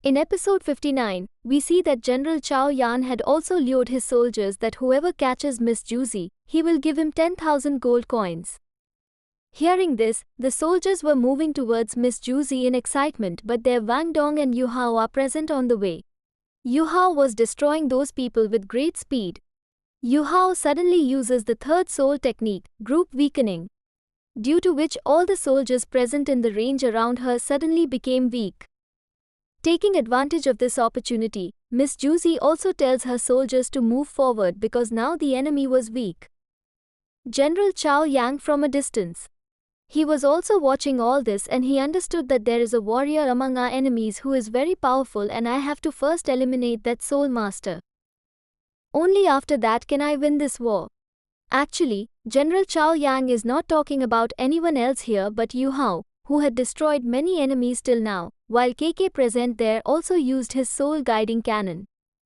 In episode 59, we see that General Chao Yan had also lured his soldiers that whoever catches Miss Juicy, he will give him 10,000 gold coins. Hearing this, the soldiers were moving towards Miss Juicy in excitement, but their Wang Dong and Yu Hao are present on the way. Yu Hao was destroying those people with great speed. Yu Hao suddenly uses the third soul technique, group weakening, due to which all the soldiers present in the range around her suddenly became weak. Taking advantage of this opportunity, Miss Juicy also tells her soldiers to move forward because now the enemy was weak. General Chao Yang from a distance. He was also watching all this and he understood that there is a warrior among our enemies who is very powerful and I have to first eliminate that soul master. Only after that can I win this war. Actually, General Chao Yang is not talking about anyone else here but Yu Hao, who had destroyed many enemies till now, while KK present there also used his soul guiding cannon.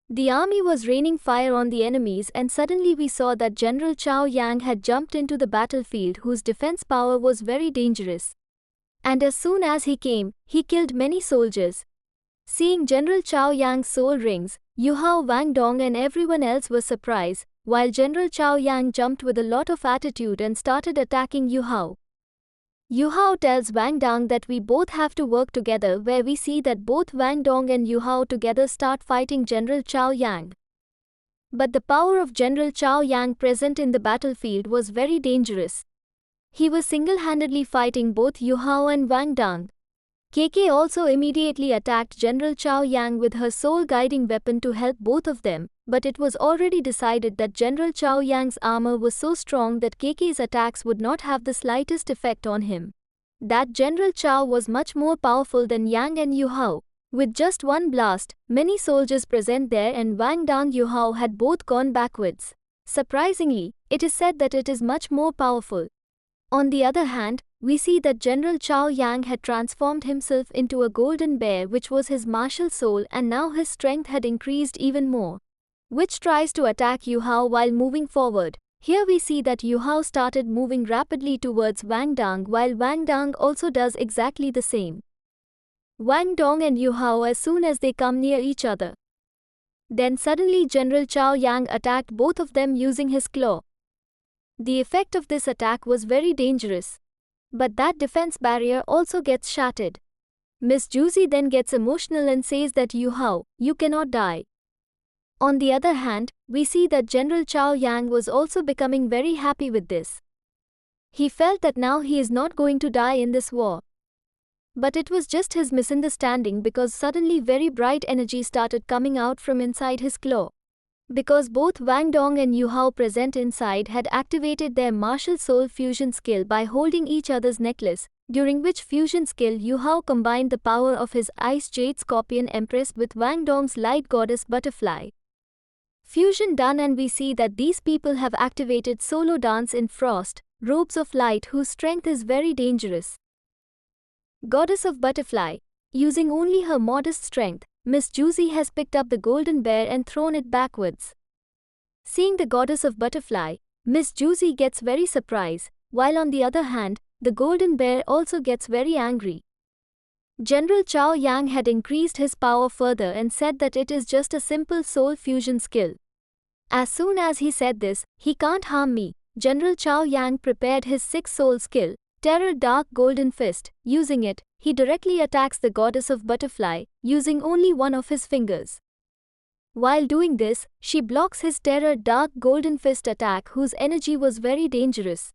The army was raining fire on the enemies and suddenly we saw that General Chao Yang had jumped into the battlefield whose defense power was very dangerous. And as soon as he came, he killed many soldiers. Seeing General Chao Yang's soul rings, Yu Hao, Wang Dong and everyone else was surprised, while General Chao Yang jumped with a lot of attitude and started attacking Yu Hao. Yu Hao tells Wang Dong that we both have to work together, where we see that both Wang Dong and Yu Hao together start fighting General Chao Yang. But the power of General Chao Yang present in the battlefield was very dangerous. He was single-handedly fighting both Yu Hao and Wang Dong. KK also immediately attacked General Chao Yang with her soul-guiding weapon to help both of them, but it was already decided that General Chao Yang's armor was so strong that KK's attacks would not have the slightest effect on him. That General Chao was much more powerful than Yang and Yu Hao. With just one blast, many soldiers present there and Wang Dong Yu Hao had both gone backwards. Surprisingly, it is said that it is much more powerful. On the other hand, we see that General Chao Yang had transformed himself into a golden bear, which was his martial soul, and now his strength had increased even more, which tries to attack Yu Hao while moving forward. Here we see that Yu Hao started moving rapidly towards Wang Dong while Wang Dong also does exactly the same. Wang Dong and Yu Hao as soon as they come near each other. Then suddenly General Chao Yang attacked both of them using his claw. The effect of this attack was very dangerous. But that defense barrier also gets shattered. Miss Juicy then gets emotional and says that Yu Hao, you cannot die. On the other hand, we see that General Chao Yang was also becoming very happy with this. He felt that now he is not going to die in this war. But it was just his misunderstanding because suddenly very bright energy started coming out from inside his claw. Because both Wang Dong and Yu Hao present inside had activated their martial soul fusion skill by holding each other's necklace, during which fusion skill Yu Hao combined the power of his Ice Jade Scorpion Empress with Wang Dong's Light Goddess Butterfly. Fusion done and we see that these people have activated solo dance in frost, robes of light whose strength is very dangerous. Goddess of Butterfly, using only her modest strength, Miss Juicy has picked up the golden bear and thrown it backwards. Seeing the Goddess of Butterfly, Miss Juicy gets very surprised, while on the other hand, the golden bear also gets very angry. General Chao Yang had increased his power further and said that it is just a simple soul fusion skill. As soon as he said this, he can't harm me, General Chao Yang prepared his 6th soul skill, Terror Dark Golden Fist. Using it, he directly attacks the Goddess of Butterfly, using only one of his fingers. While doing this, she blocks his Terror Dark Golden Fist attack whose energy was very dangerous.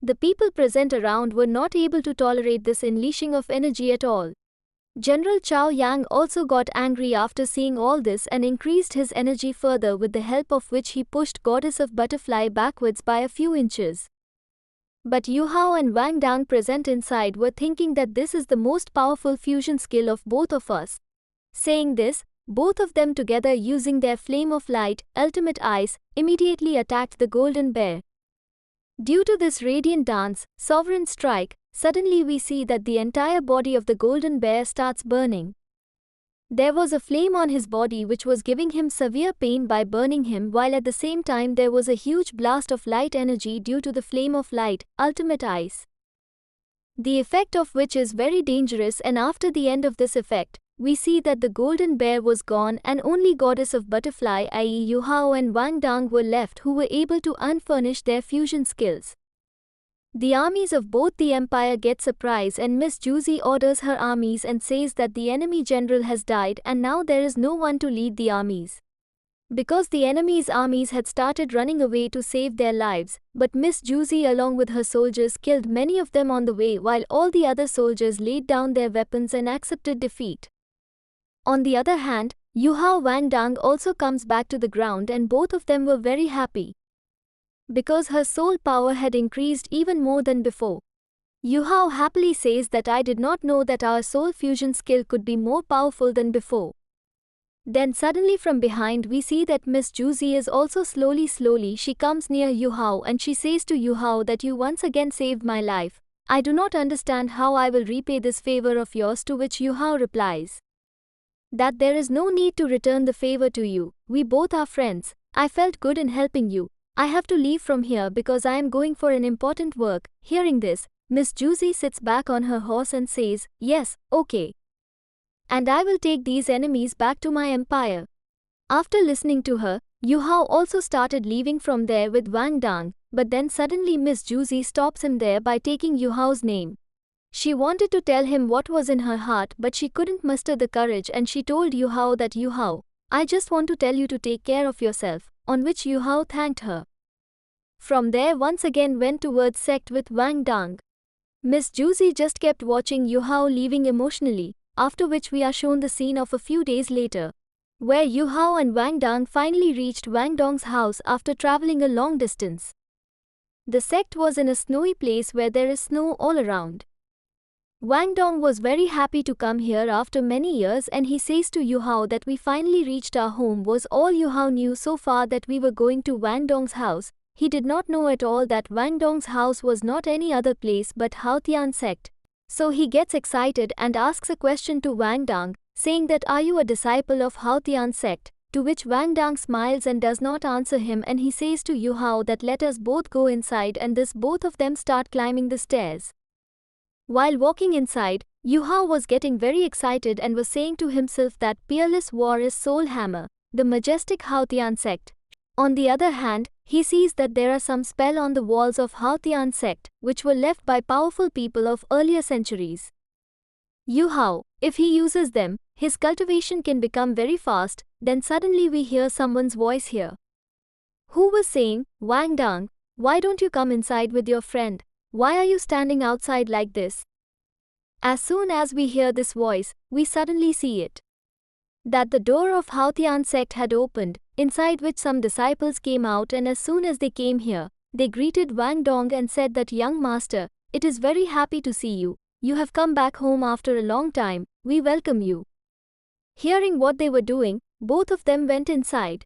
The people present around were not able to tolerate this unleashing of energy at all. General Chao Yang also got angry after seeing all this and increased his energy further, with the help of which he pushed Goddess of Butterfly backwards by a few inches. But Yu Hao and Wang Dong present inside were thinking that this is the most powerful fusion skill of both of us. Saying this, both of them together using their Flame of Light, Ultimate Ice, immediately attacked the golden bear. Due to this radiant dance, Sovereign Strike, suddenly we see that the entire body of the golden bear starts burning. There was a flame on his body which was giving him severe pain by burning him, while at the same time there was a huge blast of light energy due to the Flame of Light, Ultimate Ice. The effect of which is very dangerous, and after the end of this effect, we see that the golden bear was gone and only goddess of butterfly i.e. Yu Hao and Wang Dang were left, who were able to unfurnish their fusion skills. The armies of both the empire get surprised and Miss Juicy orders her armies and says that the enemy general has died and now there is no one to lead the armies. Because the enemy's armies had started running away to save their lives, but Miss Juicy along with her soldiers killed many of them on the way while all the other soldiers laid down their weapons and accepted defeat. On the other hand, Yu Hao Wang Dang also comes back to the ground and both of them were very happy, because her soul power had increased even more than before. Yu Hao happily says that I did not know that our soul fusion skill could be more powerful than before. Then suddenly from behind we see that Miss Juicy is also slowly she comes near Yu Hao and she says to Yu Hao that you once again saved my life. I do not understand how I will repay this favor of yours, to which Yu Hao replies that there is no need to return the favor to you. We both are friends. I felt good in helping you. I have to leave from here because I am going for an important work. Hearing this, Miss Juicy sits back on her horse and says, yes, okay. And I will take these enemies back to my empire. After listening to her, Yu Hao also started leaving from there with Wang Dang, but then suddenly Miss Juicy stops him there by taking Yu Hao's name. She wanted to tell him what was in her heart, but she couldn't muster the courage and she told Yu Hao that Yu Hao, I just want to tell you to take care of yourself, on which Yu Hao thanked her. From there once again went towards sect with Wang Dang. Miss Juicy just kept watching Yu Hao leaving emotionally, after which we are shown the scene of a few days later, where Yu Hao and Wang Dang finally reached Wang Dong's house after traveling a long distance. The sect was in a snowy place where there is snow all around. Wang Dong was very happy to come here after many years and he says to Yu Hao that we finally reached our home. Was all Yu Hao knew so far that we were going to Wang Dong's house. He did not know at all that Wang Dong's house was not any other place but Haotian sect. So he gets excited and asks a question to Wang Dang, saying that are you a disciple of Haotian sect? To which Wang Dang smiles and does not answer him and he says to Yu Hao that let us both go inside, and this both of them start climbing the stairs. While walking inside, Yu Hao was getting very excited and was saying to himself that peerless war is Soul Hammer, the majestic Haotian sect. On the other hand, he sees that there are some spell on the walls of Haotian sect, which were left by powerful people of earlier centuries. Yu Hao, if he uses them, his cultivation can become very fast. Then suddenly we hear someone's voice here, who was saying, Wang Dang, why don't you come inside with your friend? Why are you standing outside like this? As soon as we hear this voice, we suddenly see it, that the door of Haotian sect had opened, inside which some disciples came out, and as soon as they came here, they greeted Wang Dong and said that young master, it is very happy to see you. You have come back home after a long time. We welcome you. Hearing what they were doing, both of them went inside.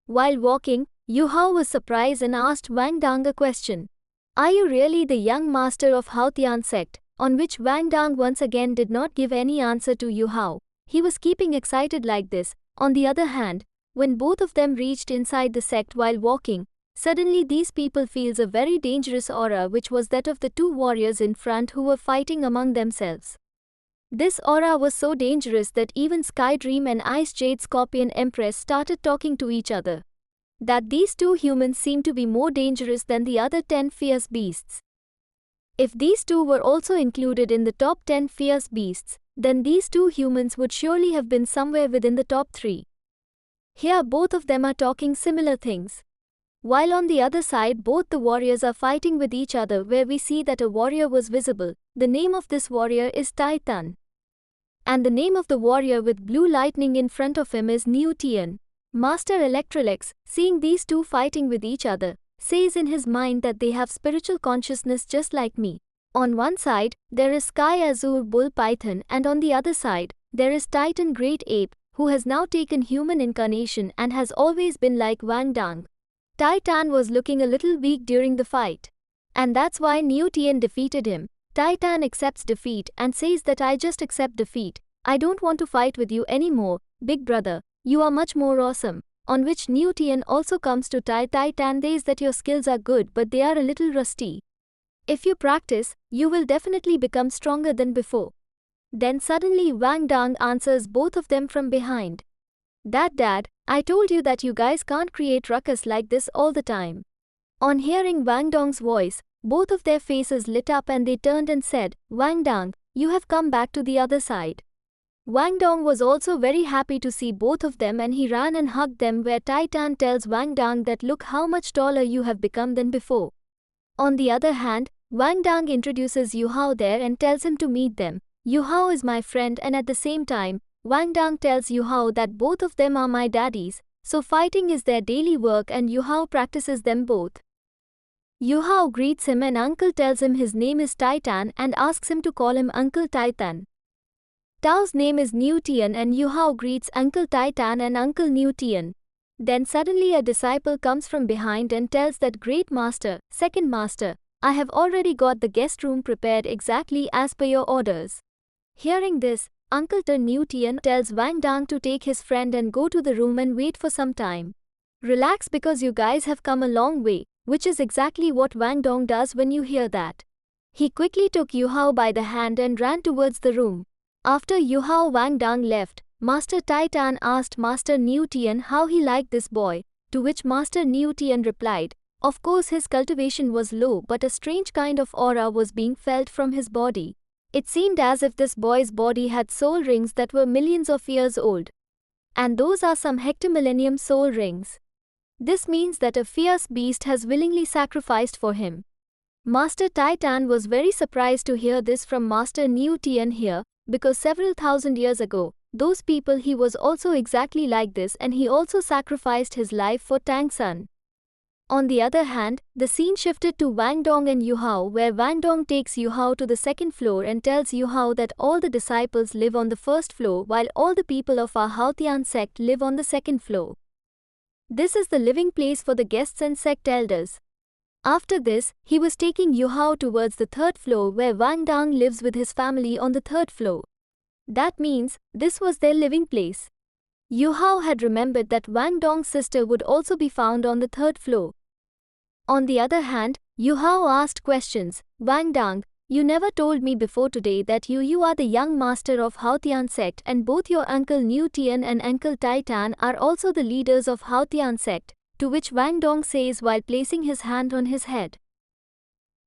While walking, Yu Hao was surprised and asked Wang Dang a question. Are you really the young master of Haotian sect? On which Wang Dang once again did not give any answer to Yu Hao. He was keeping excited like this. On the other hand, when both of them reached inside the sect while walking, suddenly these people feels a very dangerous aura, which was that of the two warriors in front who were fighting among themselves. This aura was so dangerous that even Sky Dream and Ice Jade Scorpion Empress started talking to each other, that these two humans seem to be more dangerous than the other 10 fierce beasts. If these two were also included in the top 10 fierce beasts, then these two humans would surely have been somewhere within the top 3. Here both of them are talking similar things, while on the other side both the warriors are fighting with each other, where we see that a warrior was visible. The name of this warrior is Titan, and the name of the warrior with blue lightning in front of him is Neo Tian. Master Electrolex, seeing these two fighting with each other, says in his mind that they have spiritual consciousness just like me. On one side, there is Sky Azure Bull Python, and on the other side, there is Titan Great Ape, who has now taken human incarnation and has always been like Wang Dang. Titan was looking a little weak during the fight, and that's why Neo Tian defeated him. Titan accepts defeat and says that I just accept defeat. I don't want to fight with you anymore, big brother. You are much more awesome. On which Neo Tian also comes to Titan says that your skills are good but they are a little rusty. If you practice, you will definitely become stronger than before. Then suddenly Wang Dang answers both of them from behind. Dad, I told you that you guys can't create ruckus like this all the time. On hearing Wang Dong's voice, both of their faces lit up and they turned and said, Wang Dang, you have come back to the other side. Wang Dong was also very happy to see both of them and he ran and hugged them, where Tai Tan tells Wang Dang that look how much taller you have become than before. On the other hand, Wang Dang introduces Yu Hao there and tells him to meet them. Yu Hao is my friend, and at the same time, Wang Dang tells Yu Hao that both of them are my daddies, so fighting is their daily work and Yu Hao practices them both. Yu Hao greets him and uncle tells him his name is Tai Tan and asks him to call him Uncle Tai Tan. Tao's name is Niu Tian and Yu Hao greets Uncle Tai Tan and Uncle Niu Tian. Then suddenly a disciple comes from behind and tells that Great Master, Second Master, I have already got the guest room prepared exactly as per your orders. Hearing this, Uncle Niu Tian tells Wang Dang to take his friend and go to the room and wait for some time. Relax because you guys have come a long way, which is exactly what Wang Dong does when you hear that. He quickly took Yu Hao by the hand and ran towards the room. After Yu Hao Wang Dang left, Master Tai Tan asked Master Niu Tian how he liked this boy, to which Master Niu Tian replied, of course his cultivation was low but a strange kind of aura was being felt from his body. It seemed as if this boy's body had soul rings that were millions of years old. And those are some hectomillennium soul rings. This means that a fierce beast has willingly sacrificed for him. Master Tai Tan was very surprised to hear this from Master Niu Tian here, because several thousand years ago, those people he was also exactly like this and he also sacrificed his life for Tang Sun. On the other hand, the scene shifted to Wang Dong and Yu Hao, where Wang Dong takes Yu Hao to the second floor and tells Yu Hao that all the disciples live on the first floor while all the people of our Haotian sect live on the second floor. This is the living place for the guests and sect elders. After this, he was taking Yu Hao towards the third floor where Wang Dang lives with his family on the third floor. That means, this was their living place. Yu Hao had remembered that Wang Dong's sister would also be found on the third floor. On the other hand, Yu Hao asked questions. Wang Dang, you never told me before today that you are the young master of Haotian sect and both your uncle Niu Tian and uncle Tai Tan are also the leaders of Haotian sect, to which Wang Dong says while placing his hand on his head.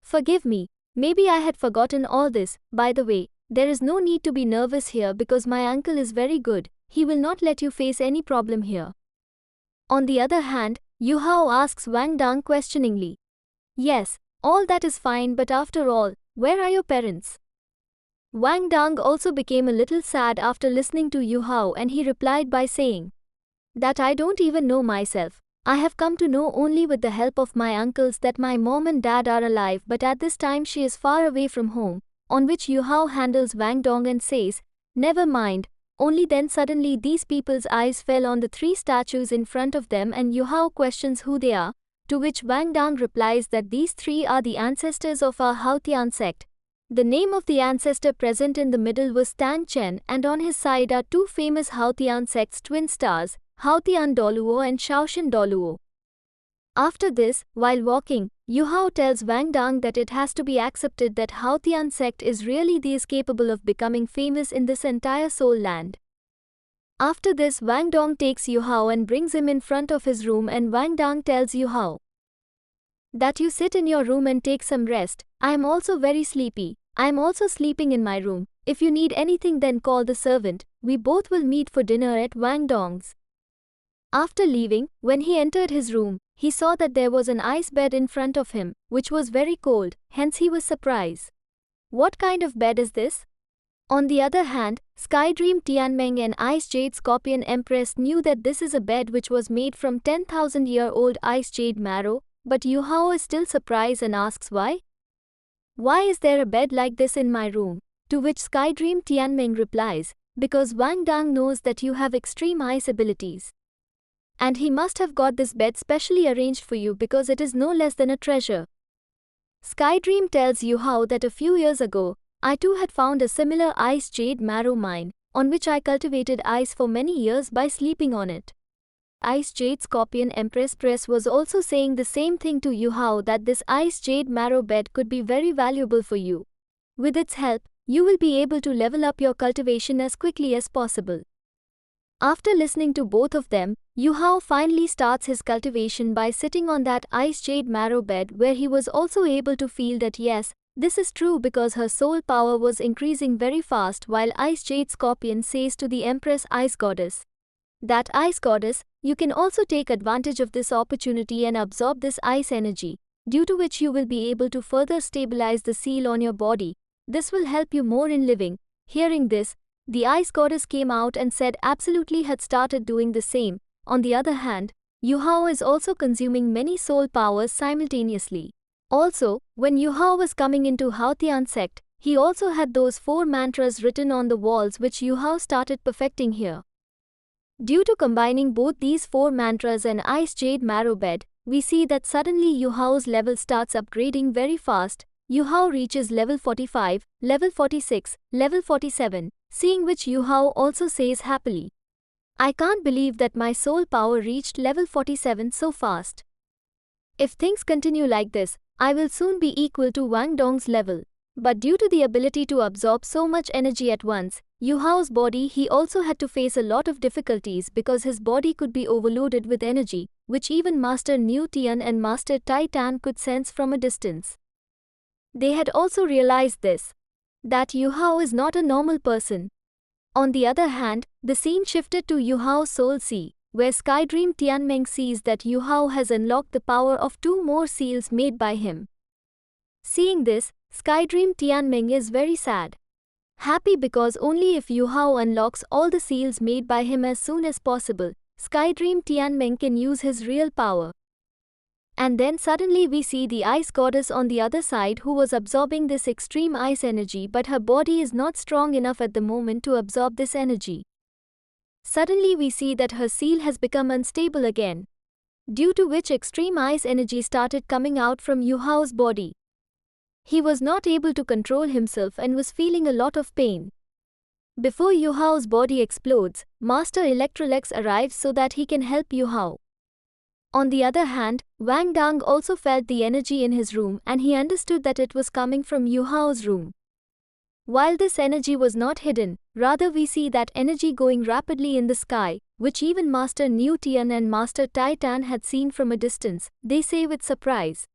Forgive me, maybe I had forgotten all this. By the way, there is no need to be nervous here because my uncle is very good, he will not let you face any problem here. On the other hand, Yu Hao asks Wang Dang questioningly. Yes, all that is fine, but after all, where are your parents? Wang Dang also became a little sad after listening to Yu Hao and he replied by saying, that I don't even know myself. I have come to know only with the help of my uncles that my mom and dad are alive, but at this time she is far away from home, on which Yu Hao handles Wang Dong and says, never mind. Only then suddenly these people's eyes fell on the three statues in front of them and Yu Hao questions who they are, to which Wang Dang replies that these three are the ancestors of our Haotian sect. The name of the ancestor present in the middle was Tang Chen and on his side are two famous Haotian sect's twin stars, Haotian Doluo and Shaoshan Doluo. After this, while walking, Yu Hao tells Wang Dang that it has to be accepted that Haotian sect is really the is capable of becoming famous in this entire soul land. After this, Wang Dong takes Yu Hao and brings him in front of his room and Wang Dang tells Yu Hao that you sit in your room and take some rest. I am also very sleepy. I am also sleeping in my room. If you need anything then call the servant. We both will meet for dinner at Wang Dong's. After leaving, when he entered his room, he saw that there was an ice bed in front of him, which was very cold, hence he was surprised. What kind of bed is this? On the other hand, Skydream Tianmeng and Ice Jade Scorpion Empress knew that this is a bed which was made from 10,000-year-old ice jade marrow, but Yu Hao is still surprised and asks why? Why is there a bed like this in my room? To which Skydream Tianmeng replies, because Wang Dang knows that you have extreme ice abilities. And he must have got this bed specially arranged for you because it is no less than a treasure. Skydream tells Yu Hao that a few years ago, I too had found a similar ice jade marrow mine, on which I cultivated ice for many years by sleeping on it. Ice Jade Scorpion Empress was also saying the same thing to Yu Hao that this ice jade marrow bed could be very valuable for you. With its help, you will be able to level up your cultivation as quickly as possible. After listening to both of them, Yu Hao finally starts his cultivation by sitting on that ice jade marrow bed, where he was also able to feel that yes, this is true because her soul power was increasing very fast, while Ice Jade Scorpion says to the Empress Ice Goddess that Ice Goddess, you can also take advantage of this opportunity and absorb this ice energy, due to which you will be able to further stabilize the seal on your body. This will help you more in living. Hearing this, the Ice Goddess came out and said absolutely had started doing the same. On the other hand, Yu Hao is also consuming many soul powers simultaneously. Also, when Yu Hao was coming into Haotian sect, he also had those 4 mantras written on the walls which Yu Hao started perfecting here. Due to combining both these 4 mantras and Ice Jade Marrow Bed, we see that suddenly Yu Hao's level starts upgrading very fast. Yu Hao reaches level 45, level 46, level 47, seeing which Yu Hao also says happily, I can't believe that my soul power reached level 47 so fast. If things continue like this, I will soon be equal to Wang Dong's level. But due to the ability to absorb so much energy at once, Yu Hao's body, he also had to face a lot of difficulties because his body could be overloaded with energy, which even Master Niu Tian and Master Tai Tan could sense from a distance. They had also realized this, that Yu Hao is not a normal person. On the other hand, the scene shifted to Yu Hao's Soul Sea, where Skydream Tianmeng sees that Yu Hao has unlocked the power of 2 more seals made by him. Seeing this, Skydream Tianmeng is very sad. Happy because only if Yu Hao unlocks all the seals made by him as soon as possible, Skydream Tianmeng can use his real power. And then suddenly we see the Ice Goddess on the other side who was absorbing this extreme ice energy, but her body is not strong enough at the moment to absorb this energy. Suddenly we see that her seal has become unstable again, due to which extreme ice energy started coming out from Yu Hao's body. He was not able to control himself and was feeling a lot of pain. Before Yu Hao's body explodes, Master Electrolex arrives so that he can help Yu Hao. On the other hand, Wang Dong also felt the energy in his room and he understood that it was coming from Yu Hao's room. While this energy was not hidden, rather we see that energy going rapidly in the sky, which even Master Niu Tian and Master Tai Tan had seen from a distance, they say with surprise.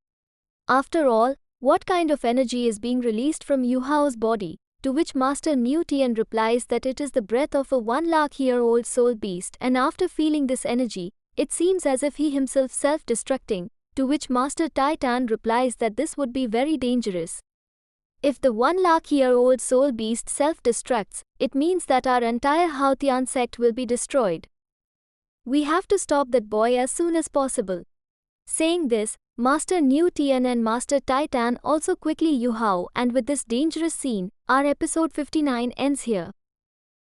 After all, what kind of energy is being released from Yu Hao's body? To which Master Niu Tian replies that it is the breath of a 1,00,000-year-old soul beast, and after feeling this energy, it seems as if he himself self-destructing, to which Master Tai Tan replies that this would be very dangerous. If the 1,00,000-year-old soul beast self-destructs, it means that our entire Haotian sect will be destroyed. We have to stop that boy as soon as possible. Saying this, Master Niu Tian and Master Tai Tan also quickly Yu Hao, and with this dangerous scene, our episode 59 ends here.